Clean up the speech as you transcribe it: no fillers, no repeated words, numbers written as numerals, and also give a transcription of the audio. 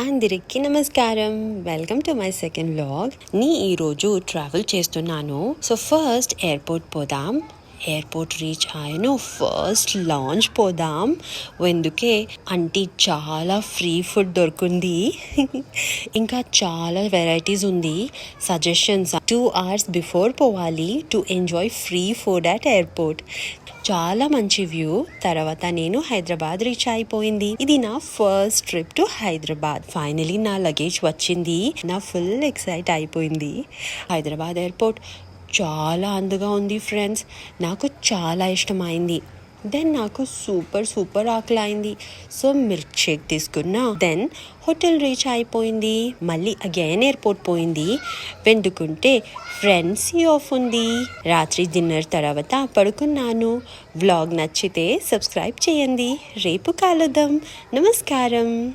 అందరికీ నమస్కారం. Welcome to my second vlog. ఈరోజు ట్రావెల్ చేస్తున్నాను. సో ఫస్ట్ ఎయిర్పోర్ట్ పోదాం. ఎయిర్పోర్ట్ రీచ్ అయ్యాను. ఫస్ట్ లాంచ్ పోదాం. ఎందుకే అంటే చాలా ఫ్రీ ఫుడ్ దొరికింది. ఇంకా చాలా వెరైటీస్ ఉంది. సజెషన్స్ 2 hours బిఫోర్ పోవాలి to enjoy free food at airport. చాలా మంచి వ్యూ. తర్వాత నేను హైదరాబాద్ రీచ్ అయిపోయింది. ఇది నా first trip to Hyderabad. Finally నా లగేజ్ వచ్చింది. నా ఫుల్ ఎక్సైట్ అయిపోయింది. హైదరాబాద్ ఎయిర్పోర్ట్ చాలా అందంగా ఉంది ఫ్రెండ్స్. నాకు చాలా ఇష్టమైంది. దెన్ నాకు సూపర్ ఆకలి అయింది. సో మిల్క్ షేక్ తీసుకున్నా. దెన్ హోటల్ రీచ్ అయిపోయింది. మళ్ళీ అగైన్ ఎయిర్పోర్ట్ పోయింది. వెందుకుంటే ఫ్రెండ్స్ ఆఫ్ ఉంది. రాత్రి డిన్నర్ తర్వాత పడుకున్నాను. వ్లాగ్ నచ్చితే సబ్స్క్రైబ్ చేయండి. రేపు కలుద్దాం. నమస్కారం.